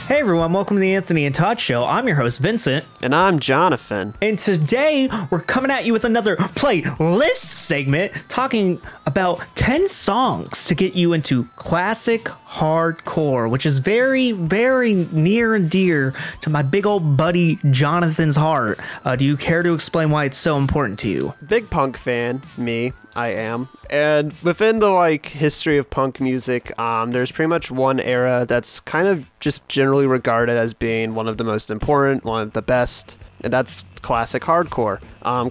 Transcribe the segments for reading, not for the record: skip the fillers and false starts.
Hey everyone, welcome to the Anthony and Todd Show. I'm your host, Vincent. And I'm Jonathan. And today, we're coming at you with another playlist segment talking about 10 songs to get you into classic hardcore, which is very, very near and dear to my big old buddy Jonathan's heart. Do you care to explain why it's so important to you? Big punk fan, I am. And within the history of punk music, there's pretty much one era that's kind of just generally regarded as being one of the most important, one of the best, and that's classic hardcore.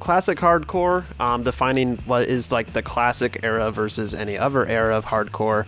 Classic hardcore, defining what is the classic era versus any other era of hardcore,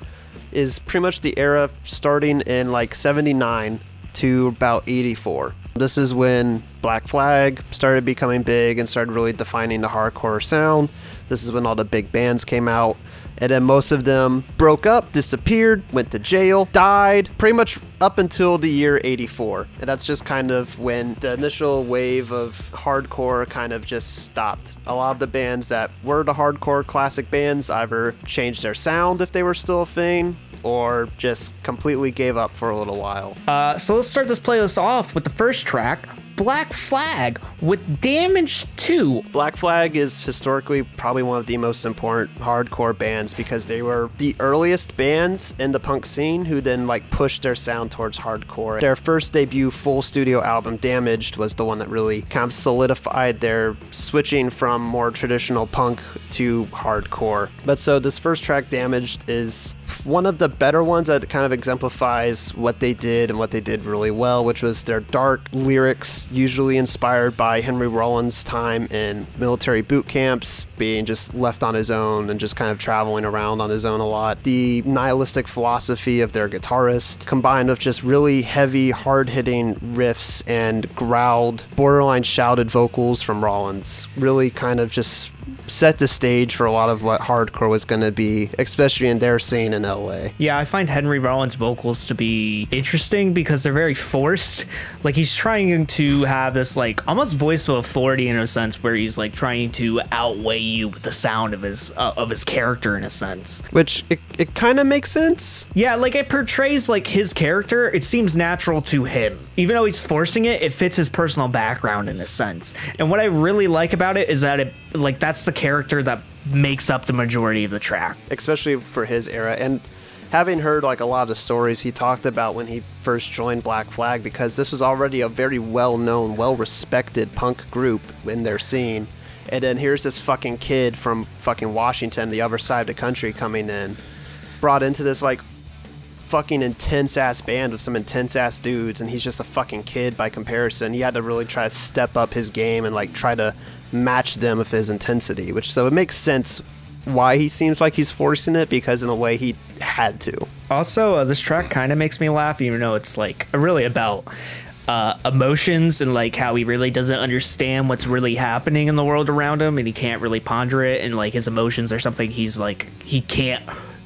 is pretty much the era starting in 79 to about 84. This is when Black Flag started becoming big and started really defining the hardcore sound. This is when all the big bands came out, and then most of them broke up, disappeared, went to jail, died, pretty much up until the year 84. And that's just kind of when the initial wave of hardcore kind of just stopped. A lot of the bands that were the hardcore classic bands either changed their sound if they were still a thing, or just completely gave up for a little while. So let's start this playlist off with the first track, Black Flag with Damage 2. Black Flag is historically probably one of the most important hardcore bands because they were the earliest bands in the punk scene who then pushed their sound towards hardcore. Their first debut full studio album, Damaged, was the one that really kind of solidified their switching from more traditional punk to hardcore. But so this first track, Damaged, is one of the better ones that kind of exemplifies what they did and what they did really well, which was their dark lyrics, usually inspired by Henry Rollins' time in military boot camps, being just left on his own and just kind of traveling around on his own a lot. The nihilistic philosophy of their guitarist, combined with just really heavy, hard-hitting riffs and growled, borderline shouted vocals from Rollins, really kind of just set the stage for a lot of what hardcore was going to be, especially in their scene in LA. Yeah, I find Henry Rollins' vocals to be interesting because they're very forced. He's trying to have this almost voice of authority in a sense, where he's trying to outweigh you with the sound of his character in a sense. Which it kind of makes sense. Yeah, it portrays his character. It seems natural to him. Even though he's forcing it, it fits his personal background in a sense. And what I really like about it is that it that's the character that makes up the majority of the track, especially for his era. And having heard a lot of the stories he talked about when he first joined Black Flag, because this was already a very well-known, well-respected punk group in their scene, and then here's this fucking kid from fucking Washington, the other side of the country, coming in, brought into this fucking intense ass band with some intense ass dudes, and he's just a fucking kid by comparison. He had to really try to step up his game and try to match them with his intensity, so it makes sense why he seems like he's forcing it, because in a way he had to. Also, this track kind of makes me laugh, even though it's really about emotions and how he really doesn't understand what's really happening in the world around him, and he can't really ponder it, and his emotions are something he can't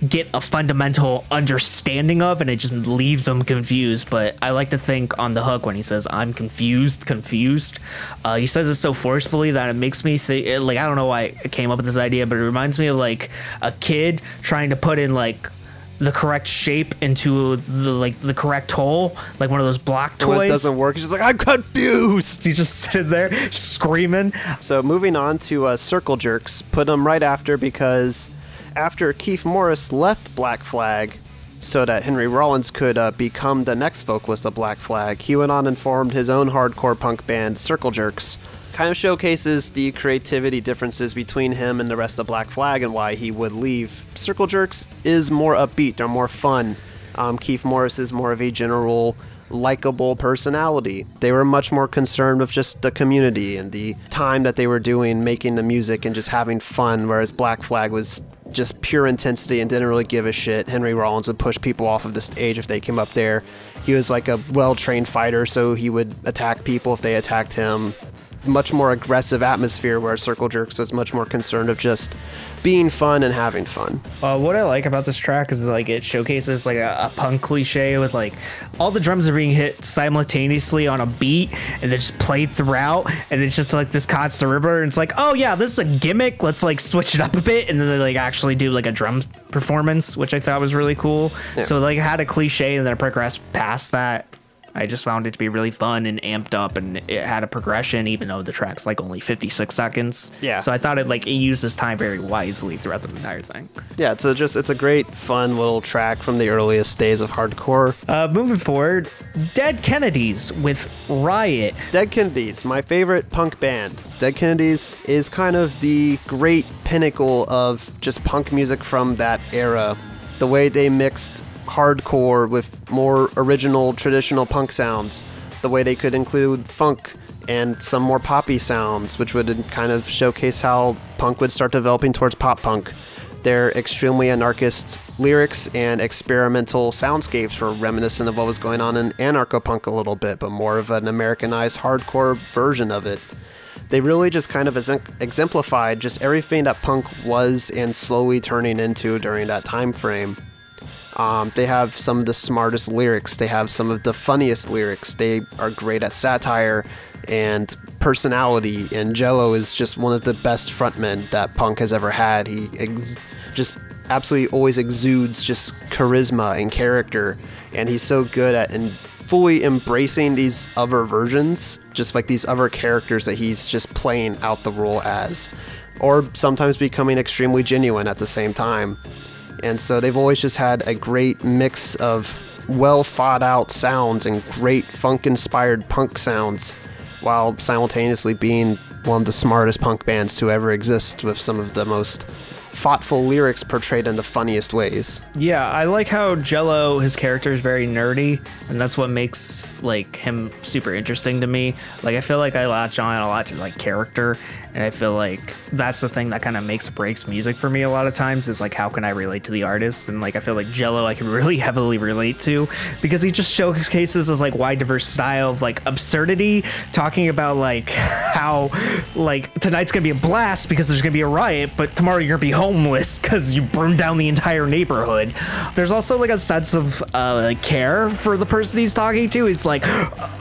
get a fundamental understanding of, and it just leaves him confused. But I like to think on the hook when he says, "I'm confused." He says it so forcefully that it makes me think, I don't know why I came up with this idea, but it reminds me of a kid trying to put in the correct shape into the correct hole, one of those block toys. When it doesn't work, he's just I'm confused. He's just sitting there screaming. So moving on to Circle Jerks, put them right after, because after Keith Morris left Black Flag so that Henry Rollins could become the next vocalist of Black Flag, he went on and formed his own hardcore punk band, Circle Jerks. Kind of showcases the creativity differences between him and the rest of Black Flag and why he would leave. Circle Jerks is more upbeat, they're more fun. Keith Morris is more of a general likable personality. They were much more concerned with just the community and the time that they were doing, making the music and just having fun, whereas Black Flag was just pure intensity and didn't really give a shit. Henry Rollins would push people off of the stage if they came up there. He was a well-trained fighter, so he would attack people if they attacked him. Much more aggressive atmosphere, where Circle Jerks was much more concerned of just being fun and having fun. What I like about this track is it showcases a punk cliche with all the drums are being hit simultaneously on a beat and they're just played throughout, and it's just this constant river, and it's oh yeah, this is a gimmick, let's switch it up a bit, and then they actually do a drum performance, which I thought was really cool. Yeah. So it had a cliche and then it progressed past that I just found it to be really fun and amped up, and it had a progression, even though the track's like only 56 seconds. Yeah. So I thought it used this time very wisely throughout the entire thing. Yeah, it's a great, fun little track from the earliest days of hardcore. Moving forward, Dead Kennedys with Riot. Dead Kennedys, my favorite punk band. Dead Kennedys is kind of the great pinnacle of just punk music from that era. The way they mixed hardcore with more original traditional punk sounds, the way they could include funk and some more poppy sounds, which would kind of showcase how punk would start developing towards pop punk. Their extremely anarchist lyrics and experimental soundscapes were reminiscent of what was going on in anarcho-punk a little bit, but more of an Americanized hardcore version of it. They really just kind of exemplified just everything that punk was and slowly turning into during that time frame. They have some of the smartest lyrics. They have some of the funniest lyrics. They are great at satire and personality. And Jello is just one of the best frontmen that punk has ever had. He just absolutely always exudes just charisma and character. And he's so good at fully embracing these other versions, just like these other characters that he's just playing out the role as, or sometimes becoming extremely genuine at the same time. And so they've always just had a great mix of well thought out sounds and great funk inspired punk sounds, while simultaneously being one of the smartest punk bands to ever exist, with some of the most thoughtful lyrics portrayed in the funniest ways. Yeah, I like how Jello, his character is very nerdy, and that's what makes him super interesting to me. I feel like I latch on a lot to character, and I feel like that's the thing that kind of makes or breaks music for me a lot of times, is how can I relate to the artist. And I feel like Jello I can really heavily relate to, because he just showcases this wide diverse style of absurdity, talking about how tonight's gonna be a blast because there's gonna be a riot, but tomorrow you're gonna be homeless because you burned down the entire neighborhood. There's also a sense of care for the person he's talking to. It's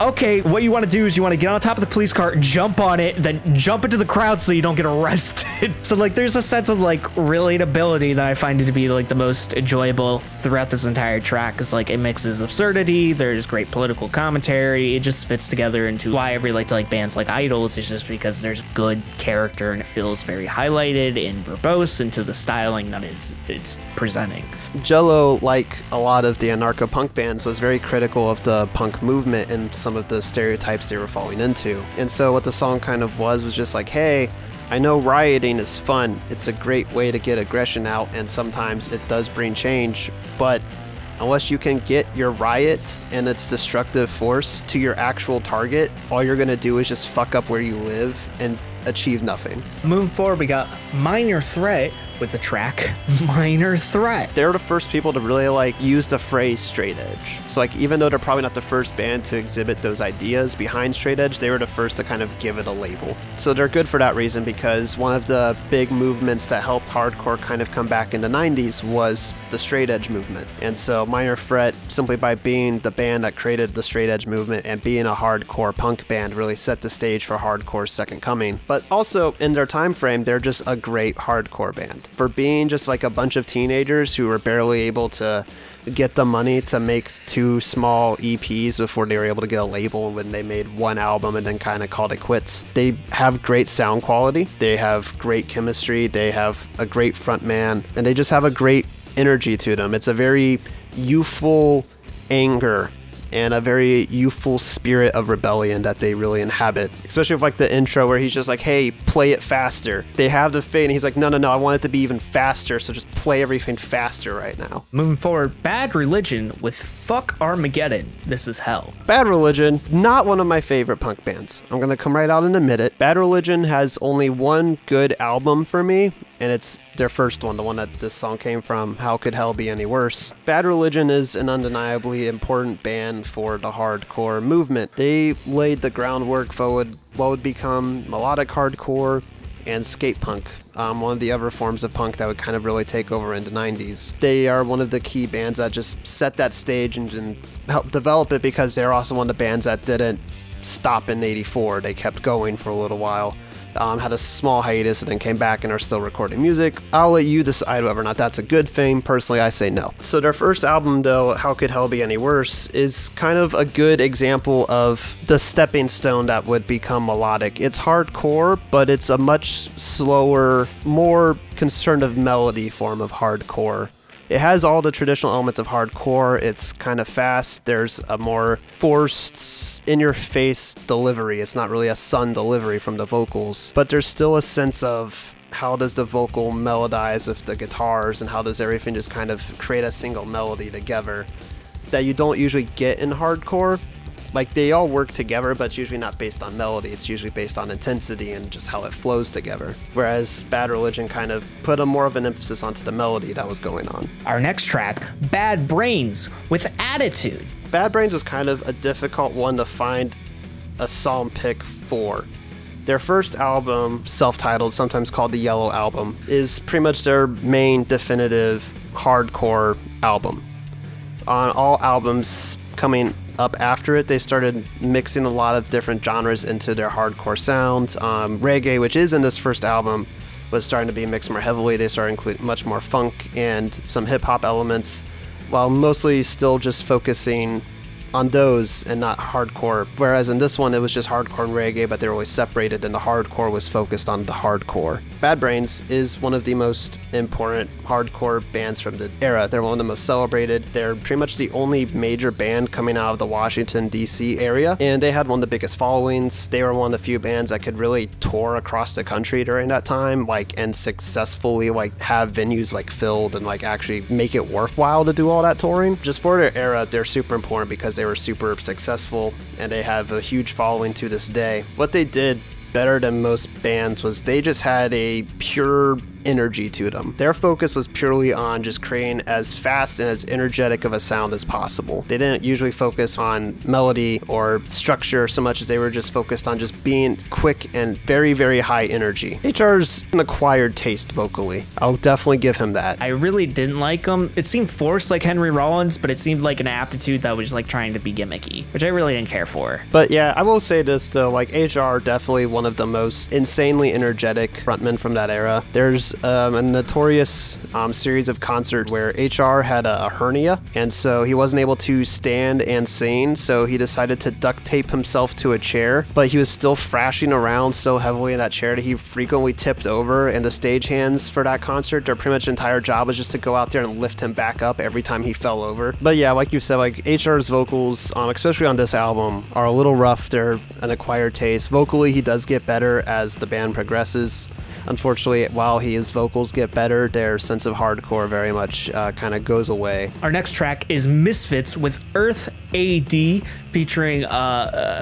okay, what you want to do is you want to get on top of the police car, jump on it, then jump into the crowd so you don't get arrested. So there's a sense of relatability that I find it to be the most enjoyable throughout this entire track, because it mixes absurdity, there's great political commentary, it just fits together into why I really like to bands like Idols, is just because there's good character and it feels very highlighted and verbose into the styling that it's presenting. Jello, like a lot of the anarcho-punk bands, was very critical of the punk movement and some of the stereotypes they were falling into. And so what the song kind of was just hey, I know rioting is fun, it's a great way to get aggression out, and sometimes it does bring change, but unless you can get your riot and its destructive force to your actual target, all you're gonna do is just fuck up where you live and achieve nothing. Moving forward, we got Minor Threat with the track Minor Threat. They were the first people to really use the phrase straight edge. So even though they're probably not the first band to exhibit those ideas behind straight edge, they were the first to kind of give it a label. So they're good for that reason, because one of the big movements that helped hardcore kind of come back in the 90s was the straight edge movement. And so Minor Threat, simply by being the band that created the straight edge movement and being a hardcore punk band, really set the stage for hardcore's second coming. But also in their time frame, they're just a great hardcore band. For being just a bunch of teenagers who were barely able to get the money to make 2 small EPs before they were able to get a label, when they made 1 album and then kind of called it quits. They have great sound quality, they have great chemistry, they have a great frontman, and they just have a great energy to them. It's a very youthful anger and a very youthful spirit of rebellion that they really inhabit. Especially with the intro where he's just hey, play it faster. They have the fade and he's no, I want it to be even faster, so just play everything faster right now. Moving forward, Bad Religion with Fuck Armageddon, This Is Hell. Bad Religion, not one of my favorite punk bands. I'm gonna come right out and admit it. Bad Religion has only one good album for me, and it's their first one, the one that this song came from, How Could Hell Be Any Worse. Bad Religion is an undeniably important band for the hardcore movement. They laid the groundwork for what would become melodic hardcore and skate punk, one of the other forms of punk that would kind of really take over in the 90s. They are one of the key bands that just set that stage and helped develop it, because they're also one of the bands that didn't stop in '84. They kept going for a little while. had a small hiatus and then came back and are still recording music. I'll let you decide whether or not that's a good thing. Personally, I say no. So their first album, though, How Could Hell Be Any Worse, is kind of a good example of the stepping stone that would become melodic. It's hardcore, but it's a much slower, more concerned of melody form of hardcore. It has all the traditional elements of hardcore. It's kind of fast. There's a more forced, in-your-face delivery. It's not really a sun delivery from the vocals, but there's still a sense of how does the vocal melodize with the guitars and how does everything just kind of create a single melody together that you don't usually get in hardcore. Like, they all work together, but it's usually not based on melody. It's usually based on intensity and just how it flows together. Whereas Bad Religion kind of put a more of an emphasis onto the melody that was going on. Our next track, Bad Brains with Attitude. Bad Brains was kind of a difficult one to find a song pick for. Their first album, self-titled, sometimes called the Yellow Album, is pretty much their main definitive hardcore album. On all albums coming up after it, they started mixing a lot of different genres into their hardcore sound. Reggae, which is in this first album, was starting to be mixed more heavily. They started including much more funk and some hip-hop elements, while mostly still just focusing on those and not hardcore. Whereas in this one, it was just hardcore and reggae, but they were always separated, and the hardcore was focused on the hardcore. Bad Brains is one of the most important hardcore bands from the era. They're one of the most celebrated. They're pretty much the only major band coming out of the Washington, D.C. area, and they had one of the biggest followings. They were one of the few bands that could really tour across the country during that time, and successfully, have venues, filled and, actually make it worthwhile to do all that touring. Just for their era, they're super important because they were super successful, and they have a huge following to this day. What they did better than most bands was they just had a pure energy to them. Their focus was purely on just creating as fast and as energetic of a sound as possible. They didn't usually focus on melody or structure so much as they were just focused on just being quick and very, very high energy. HR's an acquired taste vocally. I'll definitely give him that. I really didn't like him. It seemed forced like Henry Rollins, but it seemed like an aptitude that was trying to be gimmicky, which I really didn't care for. But yeah, I will say this though, HR definitely one of the most insanely energetic frontmen from that era. There's a notorious series of concerts where HR had a hernia, and so he wasn't able to stand and sing, so he decided to duct tape himself to a chair, but he was still thrashing around so heavily in that chair that he frequently tipped over, and the stagehands for that concert, their pretty much entire job was just to go out there and lift him back up every time he fell over. But yeah, like you said, HR's vocals, especially on this album, are a little rough. They're an acquired taste. Vocally, he does get better as the band progresses. Unfortunately, while his vocals get better, their sense of hardcore very much kind of goes away. Our next track is Misfits with Earth AD, featuring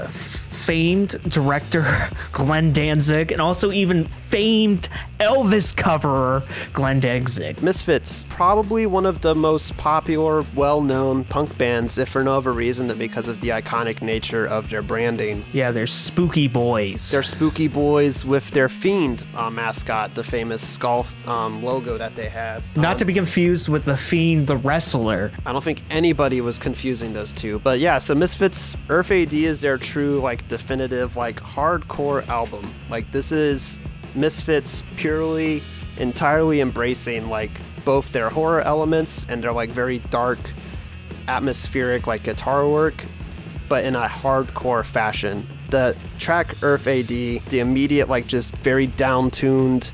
famed director Glenn Danzig and also even famed Elvis coverer Glenn Danzig. Misfits, probably one of the most popular, well-known punk bands, if for no other reason than because of the iconic nature of their branding. Yeah, they're spooky boys. They're spooky boys with their Fiend mascot, the famous skull logo that they have. Not to be confused with the Fiend, the wrestler. I don't think anybody was confusing those two. But yeah, so Misfits, Earth AD is their true, definitive, hardcore album. This is Misfits purely, entirely embracing, both their horror elements and their, very dark, atmospheric, guitar work, but in a hardcore fashion. The track Earth AD, the immediate, just very down-tuned,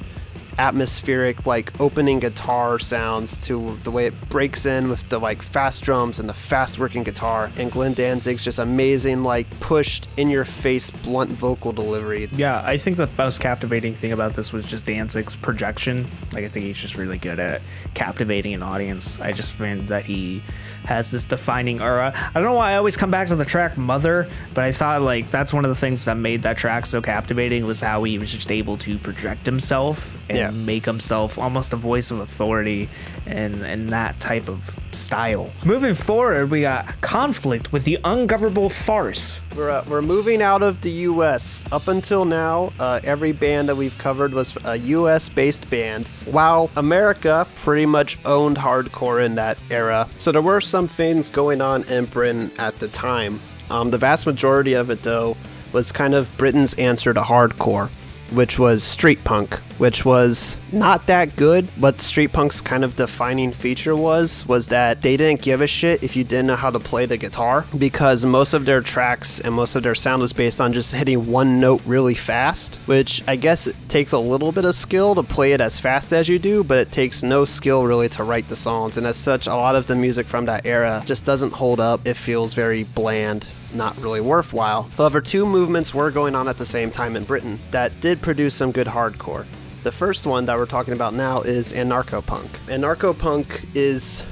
atmospheric, opening guitar sounds to the way it breaks in with the, fast drums and the fast-working guitar, and Glenn Danzig's just amazing, pushed, in-your-face, blunt vocal delivery. Yeah, I think the most captivating thing about this was just Danzig's projection. I think he's just really good at captivating an audience. I just find that he has this defining aura. I don't know why I always come back to the track Mother, but I thought that's one of the things that made that track so captivating was how he was just able to project himself and make himself almost a voice of authority and that type of style. Moving forward, we got Conflict with the Ungovernable Farce. We're moving out of the US. Up until now, every band that we've covered was a US based band, while America pretty much owned hardcore in that era. So there were some things going on in Britain at the time. The vast majority of it, though, was kind of Britain's answer to hardcore. which was street punk, which was not that good. What street punk's kind of defining feature was that they didn't give a shit if you didn't know how to play the guitar, because most of their tracks and most of their sound was based on just hitting one note really fast, which I guess it takes a little bit of skill to play it as fast as you do, but it takes no skill really to write the songs. And as such, a lot of the music from that era just doesn't hold up. It feels very bland, not really worthwhile. However, two movements were going on at the same time in Britain that did produce some good hardcore. The first one that we're talking about now is anarcho-punk. Anarcho-punk is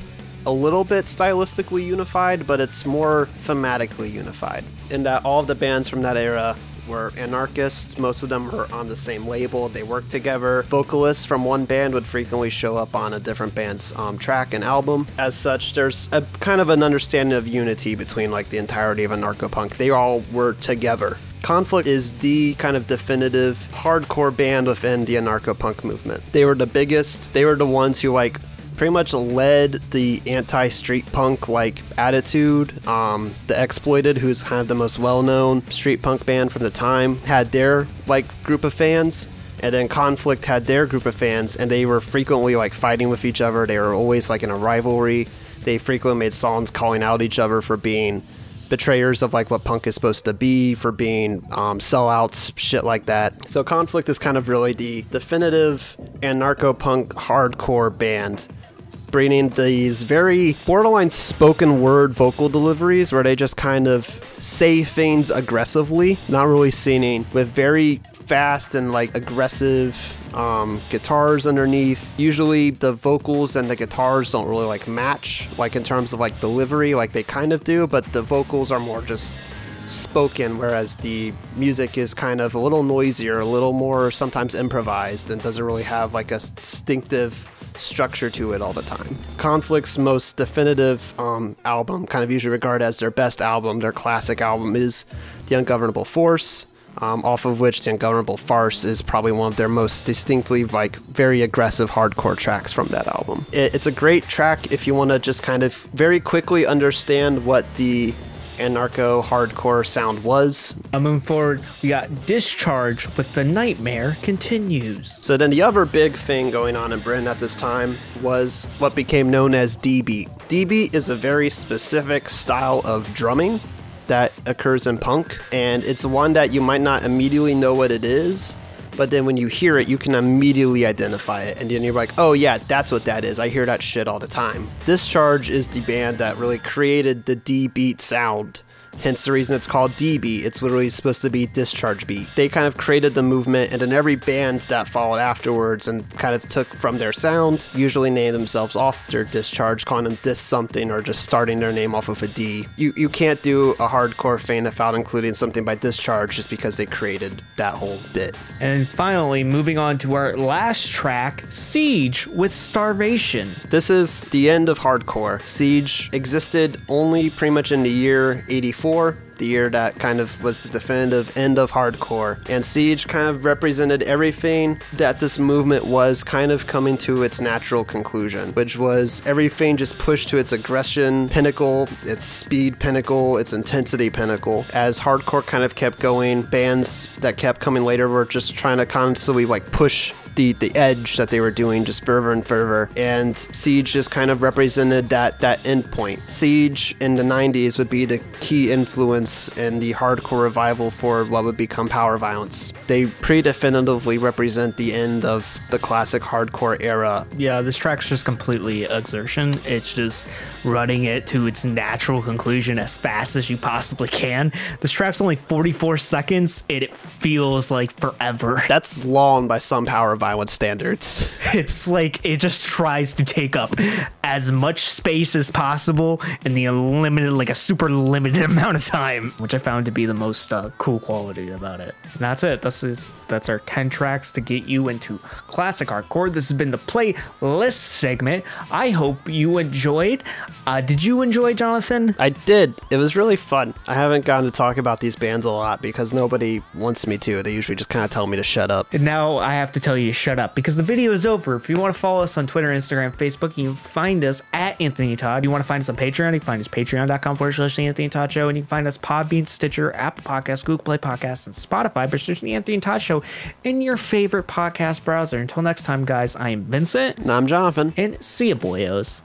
a little bit stylistically unified, but it's more thematically unified, in that all of the bands from that era were anarchists. Most of them were on the same label. They worked together. Vocalists from one band would frequently show up on a different band's track and album. As such, there's a kind of an understanding of unity between like the entirety of anarcho-punk. They all were together. Conflict is the kind of definitive hardcore band within the anarcho-punk movement. They were the biggest. They were the ones who like pretty much led the anti-street punk like attitude. The Exploited, who's kind of the most well-known street punk band from the time, had their like group of fans, and then Conflict had their group of fans, and they were frequently like fighting with each other. They were always like in a rivalry. They frequently made songs calling out each other for being betrayers of like what punk is supposed to be, for being sellouts, shit like that. So Conflict is kind of really the definitive anarcho-punk hardcore band, bringing these very borderline spoken word vocal deliveries where they just kind of say things aggressively, not really singing, with very fast and like aggressive guitars underneath. Usually the vocals and the guitars don't really like match, like in terms of like delivery, like they kind of do, but the vocals are more just spoken, whereas the music is kind of a little noisier, a little more sometimes improvised, and doesn't really have like a distinctive structure to it all the time. Conflict's most definitive album, kind of usually regarded as their best album, their classic album, is the Ungovernable Force, off of which the Ungovernable Farce is probably one of their most distinctly like very aggressive hardcore tracks from that album. It's a great track if you want to just kind of very quickly understand what the anarcho hardcore sound was. Moving forward, we got Discharge with The Nightmare Continues. So then the other big thing going on in Britain at this time was what became known as D-beat. D-beat is a very specific style of drumming that occurs in punk, and it's one that you might not immediately know what it is, but then when you hear it, you can immediately identify it, and then you're like, oh yeah, that's what that is. I hear that shit all the time. Discharge is the band that really created the D-beat sound. Hence the reason it's called D-beat. It's literally supposed to be discharge beat. They kind of created the movement, and then every band that followed afterwards and kind of took from their sound usually named themselves off their Discharge, calling them Dis something, or just starting their name off of a D. You can't do a hardcore thing without including something by Discharge just because they created that whole bit. And finally, moving on to our last track, Siege with Starvation. This is the end of hardcore. Siege existed only pretty much in the year 84. The year that kind of was the definitive end of hardcore, and Siege kind of represented everything that this movement was kind of coming to its natural conclusion, which was everything just pushed to its aggression pinnacle, its speed pinnacle, its intensity pinnacle. As hardcore kind of kept going, bands that kept coming later were just trying to constantly like push the edge that they were doing just further and further, and Siege just kind of represented that end point. Siege in the 90s would be the key influence in the hardcore revival for what would become power violence. They pretty definitively represent the end of the classic hardcore era. Yeah, this track's just completely exertion. It's just running it to its natural conclusion as fast as you possibly can. This track's only 44 seconds, and it feels like forever. That's long by some power violence standards. It's like it just tries to take up as much space as possible in the unlimited, like a super limited amount of time, which I found to be the most cool quality about it. And that's it. That's our 10 tracks to get you into classic hardcore. This has been the playlist segment. I hope you enjoyed. Did you enjoy, Jonathan? I did. It was really fun. I haven't gotten to talk about these bands a lot because nobody wants me to. They usually just kind of tell me to shut up. And now I have to tell you to shut up because the video is over. If you want to follow us on Twitter, Instagram, Facebook, you can find find us at Anthony Todd. You want to find us on Patreon, you can find us patreon.com/The Anthony Todd Show, and you can find us Podbean, Stitcher, Apple Podcasts, Google Play Podcasts, and Spotify by searching The Anthony Todd Show in your favorite podcast browser. Until next time, guys, I am Vincent. And I'm Jonathan. And see ya, boyos.